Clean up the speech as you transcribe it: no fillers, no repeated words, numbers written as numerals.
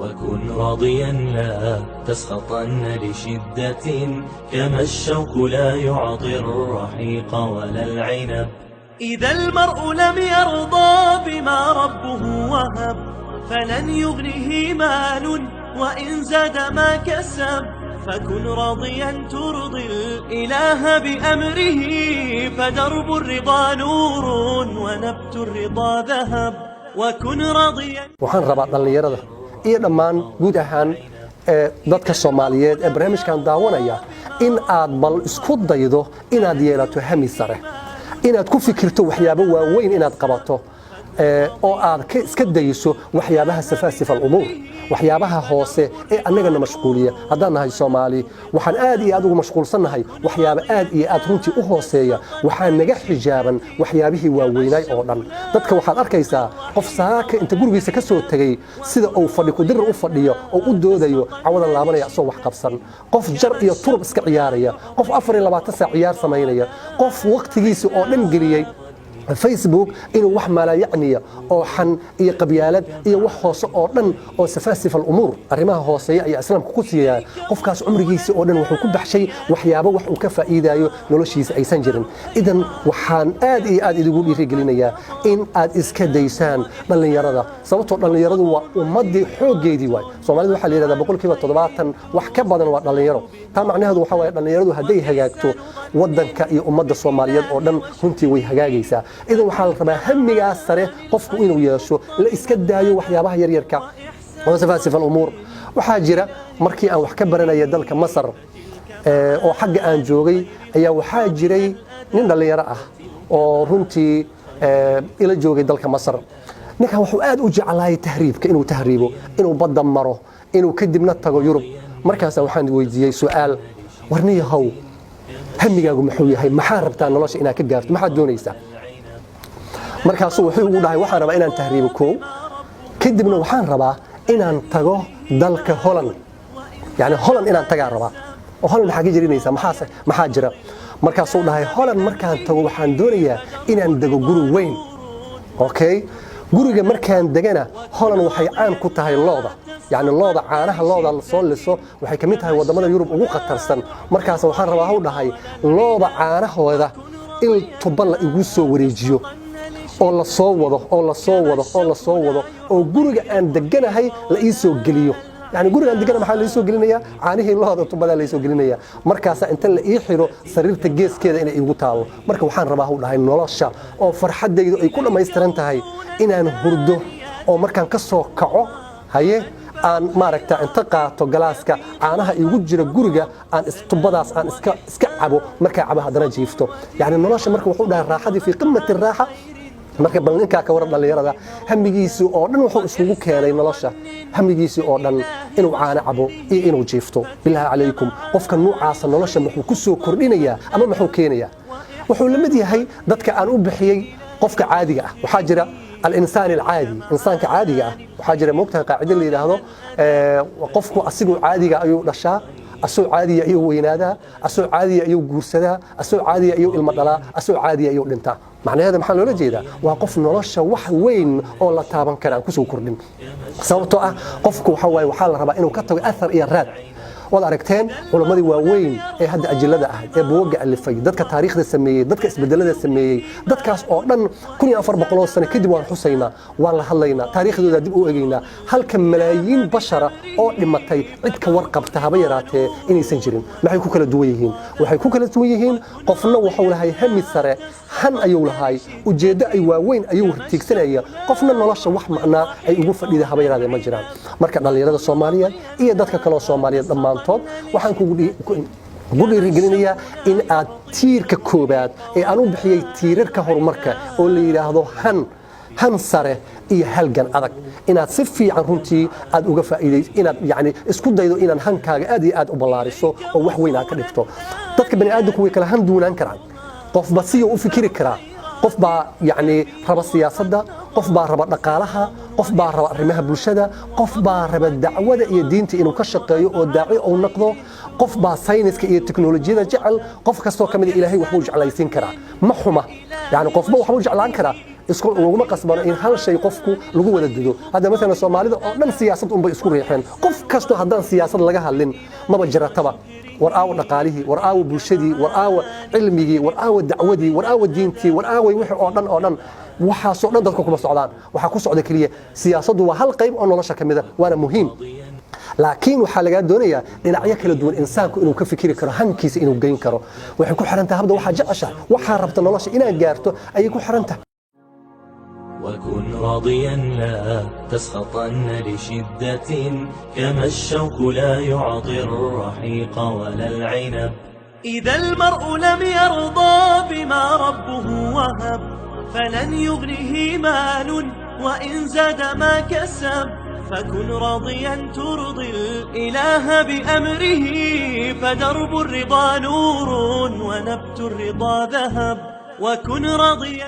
وكن راضيا لا تسخطن لشدة كما الشوك لا يعطي الرحيق ولا العنب. إذا المرء لم يرضى بما ربه وهب فلن يغنه مال وإن زاد ما كسب. فكن راضيا ترضي الإله بأمره فدرب الرضا نور ونبت الرضا ذهب. وكن راضيا. waxaan rabaa dhalinyarada iyo dhammaan guud ahaan dadka Soomaaliyeed ee barnaamijkan daawanaya in aad bal isku daydo inaad yeelato hami sare, inaad ku fikirto waxyaabo waaweyn inaad qabato oo aad iska dayso waxyaabaha safaasifal umuur, waxyaabaha hoose ee annagana mashquuliya. haddaan nahay Soomaali waxaan aad iyo aad ugu mashquulsanahay waxyaabo aad iyo aad runtii u hooseeya, waxaan naga xijaaban waxyaabihii waaweynay oo dhan. dadka waxaad arkaysaa qof saaka inta gurigiisa ka soo tagay sida uu fadhi ku dir u fadhiyo oo u doodayo cawada laabanaya asoo wax qabsan, qof jar iyo turub iska ciyaaraya, qof 24 saac ciyaar samaynaya, qof waqtigiisa oo dhan geliyay Facebook inuu wax mala yacniya oo xan iyo qabyaalad iyo wax hoose oo dhan oo safaasifal umuur arrimaha hooseeya ayaa islaamku ku siiyay. qofkaas umrigiisa oo dhan wuxuu ku baxshay waxyaabo wax uu ka faa'iidayo noloshiisa aysan jirin. idan waxaan aad iyo aad idigu dhiirigelinayaa in aad iska daysaan dhalinyarada, sababtoo dhalinyaradu waa ummadii xoogeedii waay. Soomaalidu waxa la yiraahdaa 70% wax ka badan waa dhalinyaro. taa macnaheedu waxa weeye dhalinyaradu hadday hagaagto wadanka iyo ummadda Soomaaliyeed oo dhan runtii way hagaagaysaa. idan waxaa la rabaa hamigaas sare qofku inuu yeesho, la iska daayo waxyaabaha yaryarka oo safaasifal umuur. waxaa jira markii aan wax ka baranayay dalka Masar oo xagga aan joogay ayaa waxaa jiray nin dhalinyaro ah oo runtii ila joogay dalka Masar. ninkan wuxuu aad u jeclaayay tahriibka, inuu tahriibo, inuu badda maro, inuu kadibna tago Yurub. markaas waxaan weydiiyay su'aal, warniyahow hamigaagu muxuu yahay, maxaa rabtaa nolosha inaad ka gaarto, maxaa doonaysaa? markaasuu wuxuu ugu dhahay waxaan rabaa inaan tahriibo koow, kadibna waxaan rabaa inaan tago dalka Holland. yani Holland inaan tagaa rabaa. oo Holland maxaa ka jirinaysa, maxaa jira? markaasuu dhahay Holland markaan tago waxaan doonayaa inaan dego guri weyn. okay, guriga markaan degana Holland waxay caan ku tahay looda, yani looda caanaha looda soo liso waxay kamid tahay wadamada Yurub ugu khatarsan. markaas waxaan rabaa u dhahay looda caanahooda in tuba la igu soo wareejiyo oo la soo wado oo guriga aan deganahay la ii soo geliyo. yani guriga aan deganahay maxaa la ii soo gelinaya? caanihii looda tubada la ii soo gelinaya. markaas inta la ii xiro sariirta geeskeeda inay igu taalo. marka waxaan rabaa u dhahay nolosha oo farxadeydu ay ku dhameystiran tahay inaan hurdo oo markaan ka soo kaco haye aan maaragta inta qaato galaaska caanaha igu jira guriga aan tubadaas aan iska cabo, markaa cabo haddana jiifto. yani nolosha marka wuxuu dhahay raaxadii fi qimati raaxa. marka bal ninka ka waran dhalinyarada hamigiisa oo dhan wuxuu isugu keenay nolosha, hamigiisa oo dhan inuu caana cabo iyo inuu jiifto. billahi calaykum qofka noocaas nolosha muxuu ku soo kordhinayaa ama muxuu keenayaa? wuxuu la mid yahay dadka aan u bixiyay qofka caadiga ah. waxaa jira الإنسان العادي، إنسان كعادي وحاجة موقتها قاعدة اللي هذا قفكو أسيقو عادي أيو رشا، أسوء عادي أيو وينادا، أسوء عادي أيو جورسدا، أسوء عادي أيو المطلع، أسوء عادي أيو لنتا. معنى هذا محل ولا جيدا وقف نرشة وح وين أول تابن كلام كسو كردين. سوته قفكو حواي وحال ربع إنه كتر أثر إيراد. وضعركتين ولماذا وين هذا أجلده أحد بوجع اللي في ذاتك تاريخ ذا السمية ذاتك اسبدلة ذا السمية ذاتك أصلا كوني أفر بقلاص سنة كده والحسينة والله هلينا تاريخ ذا دبوا أجينا هل كم ملايين بشرة أو لما تي عدك ورقة بتهبيراته إني سنجرين ما حيكون كلا دويهين وحيكون كلا دويهين قفنا وحولها هم الثراء هن أيولها وجد أيوة وين أيوه تكسنية قفنا نلاش وح معنا أي وقف إذا هبيراته مجران مركنا اللي هذا الصومالية إيه ذاتك كلا صومالية ضمان waxaan ku dhiirigelinayaa in aad tiirka koobaad ee aan u bixiyay tiirarka horumarka oo la yiraahdo han sare iyo halgan adag inaad si fiican runtii aad uga faa'iideyso inaad yani isku daydo inaan hankaaga aad iyo aad u ballaariso oo wax weyn aad ka dhigto dadka bani aadamku way kala han duunaan karaan qofba si uu u fikiri karaa qof baa yani raba siyaasadda qof baa raba dhaqaalaha qof baa raba arrimaha bulshada qof baa raba dacwada iyo diinta inuu ka shaqeeyo oo daaci oo noqdo qof baa sayniska iyo teknolojiyada jecel qof kastoo kamid ilaahay wuxuu jeclaysiin karaa ma xuma yani qofba wuxuu jeclaan karaa isku uguma qasbano in hal shay qofku lagu wada dido hadda mesela Soomaalida oo dhan siyaasad unba isku riixeen qof kasto haddaan siyaasad laga hadlin maba jirataba war aaw dhaqaalihi war aaw bulshadii war aaw cilmigii war aaw dacwadii war aaw diintii war aaw wixii oo dhan waxa soo dhan dadku kuma socdaan waxa ku socda kaliya siyaasaddu waa hal qayb oo nolosha kamida waana muhiim laakiin waxa laga doonayaa dhinacyo kala duwan insaanku inuu ka fikiri karo hankiisa inuu geyn karo waxay ku xiran tahay habda waxa jecesha waxa rabta nolosha inaad gaarto ayay ku xiran tahay وكن راضيا لا تسخطن لشدة كما الشوك لا يعطي الرحيق ولا العنب إذا المرء لم يرضى بما ربه وهب فلن يغنه مال وإن زاد ما كسب فكن راضيا ترضي الإله بأمره فدرب الرضا نور ونبت الرضا ذهب وكن راضيا